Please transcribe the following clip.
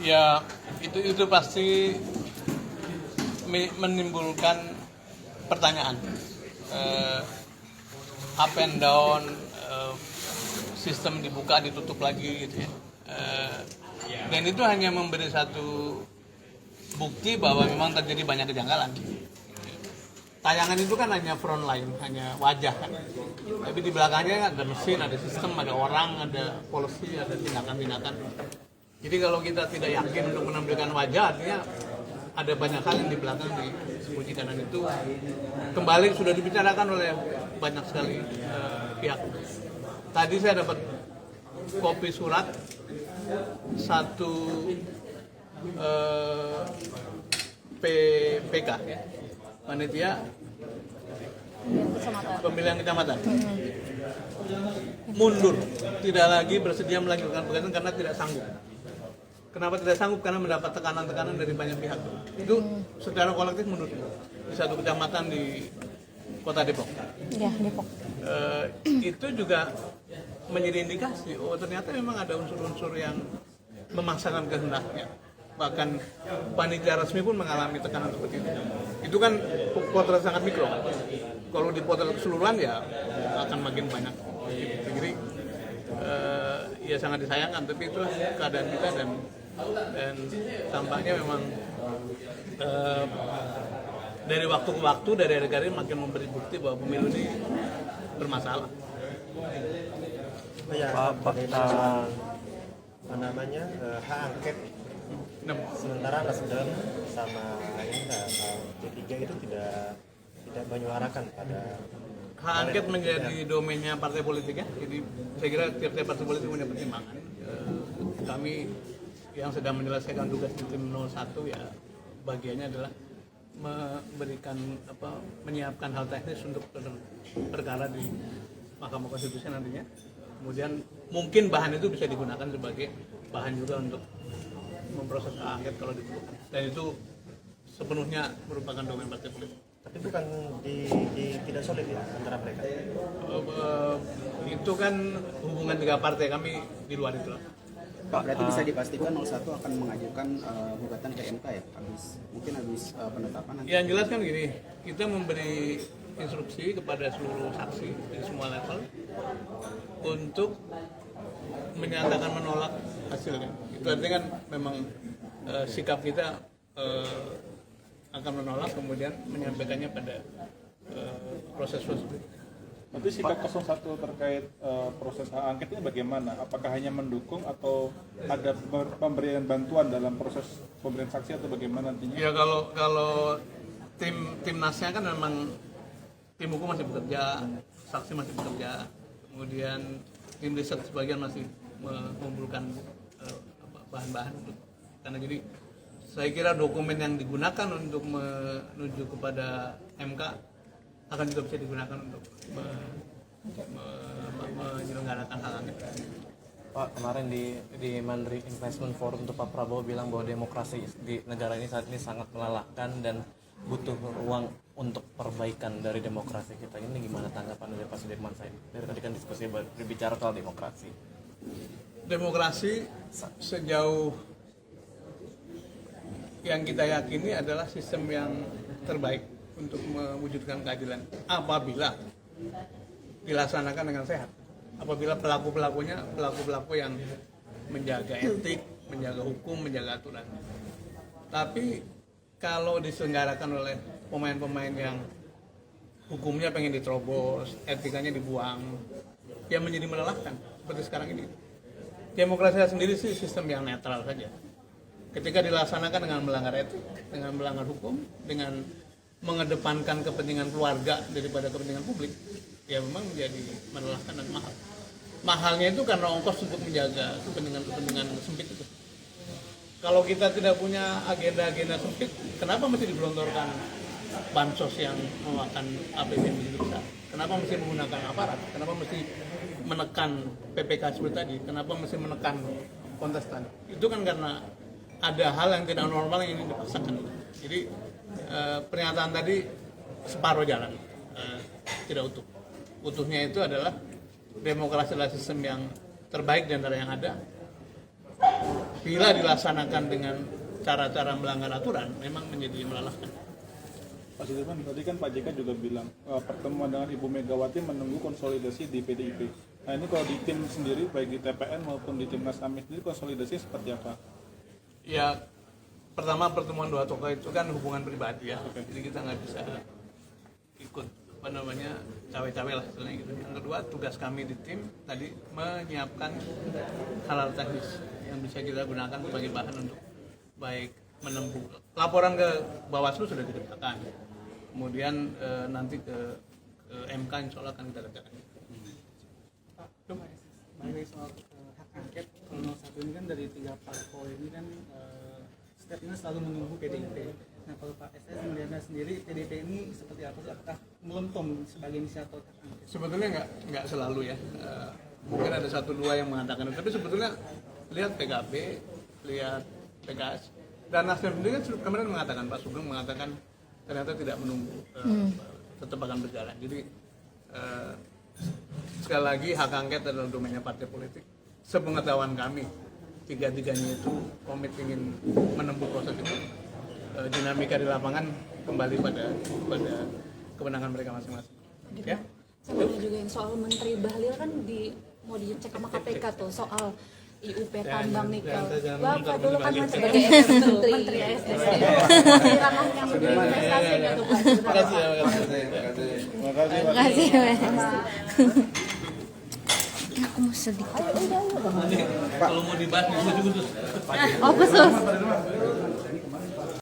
Ya itu pasti menimbulkan pertanyaan, up and down, sistem dibuka ditutup lagi gitu ya. Dan itu hanya memberi satu bukti bahwa memang terjadi banyak kejanggalan. Tayangan itu kan hanya front line, hanya wajah kan. Tapi di belakangnya ada mesin, ada sistem, ada orang, ada policy, ada tindakan-tindakan. Jadi kalau kita tidak yakin untuk menampilkan wajah, artinya ada banyak hal yang di belakang disembunyikan, dan itu kembali sudah dibicarakan oleh banyak sekali pihak. Tadi saya dapat kopi surat satu PK ya, panitia pemilihan kecamatan, mundur, tidak lagi bersedia melanjutkan pekerjaan karena tidak sanggup. Kenapa tidak sanggup? Karena mendapat tekanan-tekanan dari banyak pihak. Itu secara kolektif mundur di satu kecamatan di Kota Depok. Ya, Depok. Itu juga menjadi indikasi, oh ternyata memang ada unsur-unsur yang memaksakan kehendaknya. Bahkan panitia resmi pun mengalami tekanan seperti itu. Itu kan potret sangat mikro. Kalau dipotret keseluruhan ya akan makin banyak. Jadi ya sangat disayangkan, tapi itulah keadaan kita, dan tampaknya memang dari waktu ke waktu, dari hari ke hari makin memberi bukti bahwa pemilu ini bermasalah. Ya, apa namanya, hak angket. Sementara Nasdem sama ini P3 itu tidak menyuarakan pada hak angket menjadi domainnya partai politik ya. Jadi saya kira tiap-tiap partai politik punya pertimbangan. Kami yang sedang menyelesaikan tugas di tim 01 ya bagiannya adalah menyiapkan hal teknis untuk perkara di Mahkamah Konstitusi nantinya. Kemudian mungkin bahan itu bisa digunakan sebagai bahan juga untuk memproses hak angket kalau diperlukan. Dan itu sepenuhnya merupakan domain partai politik. Tapi bukan tidak solid ya antara mereka. Itu kan hubungan tiga partai, kami di luar itu lah. Pak, berarti bisa dipastikan 01 akan mengajukan gugatan ke MK ya, mungkin habis penetapan nanti. Yang jelas kan gini, kita memberi instruksi kepada seluruh saksi di semua level untuk menyatakan menolak hasilnya. Itu artinya kan memang sikap kita akan menolak, kemudian menyampaikannya pada proses berikutnya. Tapi sikap 01 terkait proses hak angket ini bagaimana? Apakah hanya mendukung atau ada pemberian bantuan dalam proses pemberian saksi atau bagaimana nantinya? Ya kalau timnasnya kan memang tim hukum masih bekerja, saksi masih bekerja, kemudian tim riset sebagian masih mengumpulkan bahan-bahan untuk, karena jadi saya kira dokumen yang digunakan untuk menuju kepada MK akan juga bisa digunakan untuk menyelenggarakan hak angket. Pak, kemarin di Mandiri Investment Forum untuk Pak Prabowo bilang bahwa demokrasi di negara ini saat ini sangat melelahkan dan butuh ruang untuk perbaikan dari demokrasi kita. Ini gimana tanggapan dari Pak Sudirman Said? Dari tadi kan diskusi berbicara soal demokrasi. Demokrasi sejauh yang kita yakini adalah sistem yang terbaik untuk mewujudkan keadilan apabila dilaksanakan dengan sehat. Apabila pelaku-pelakunya pelaku yang menjaga etik, menjaga hukum, menjaga aturan. Tapi kalau diselenggarakan oleh pemain-pemain yang hukumnya pengen diterobos, etikanya dibuang, ya menjadi melelahkan seperti sekarang ini. Demokrasi sendiri sih sistem yang netral saja. Ketika dilaksanakan dengan melanggar etik, dengan melanggar hukum, dengan mengedepankan kepentingan keluarga daripada kepentingan publik, ya memang menjadi melelahkan dan mahal. Mahalnya itu karena ongkos untuk menjaga kepentingan sempit itu. Kalau kita tidak punya agenda-agenda sempit, kenapa mesti digelontorkan bansos yang memakan APBN begitu besar? Kenapa mesti menggunakan aparat? Kenapa mesti menekan PPK seperti tadi? Kenapa mesti menekan kontestan? Itu kan karena ada hal yang tidak normal yang ingin dipaksakan. Jadi pernyataan tadi separuh jalan, tidak utuh. Utuhnya itu adalah demokrasi adalah sistem yang terbaik di antara yang ada. bila dilaksanakan dengan cara-cara melanggar aturan memang menjadi melelahkan. Pak Sudirman, tadi kan Pak JK juga bilang pertemuan dengan Ibu Megawati menunggu konsolidasi di PDIP. Nah ini kalau di tim sendiri, baik di TPN maupun di Timnas Amin sendiri, konsolidasi seperti apa? Ya, pertama pertemuan dua tokoh itu kan hubungan pribadi ya, jadi kita nggak bisa ikut cawe-cawe lah istilahnya gitu. Yang kedua, tugas kami di tim tadi menyiapkan hal-hal teknis yang bisa kita gunakan sebagai bahan untuk baik menempuh laporan ke Bawaslu sudah dikerjakan, kemudian nanti ke MK insya Allah akan kita kerjakan. Mengenai soal hak angket kalau 01 ini kan dari 3 parpol ini kan stepnya selalu menunggu PDIP. Nah kalau Pak SS melihatnya sendiri PDIP ini seperti apa sih? Apakah melempem sebagai inisiator hak angket? Sebetulnya nggak selalu ya. Mungkin ada 1-2 yang mengatakan itu, tapi sebetulnya lihat PKB, lihat PKS dan Nasdem sendiri kan kemarin mengatakan, Pak Sugeng mengatakan ternyata tidak menunggu, tetap akan berjalan. Jadi sekali lagi hak angket adalah domainnya partai politik. Sepengetahuan kami, tiga-tiganya itu komit ingin menempuh proses itu. Dinamika di lapangan kembali pada kewenangan mereka masing-masing. Ya? Sama juga yang soal Menteri Bahlil kan mau dicek sama KPK tuh soal IUP tambang nikel. Bapak dulu kan sebagai Menteri SDM. Ranahnya investasi gitu Pak. Terima kasih. Aku mau sedikit. Kalau mau dibahas bisa juga tuh. Oh, khusus.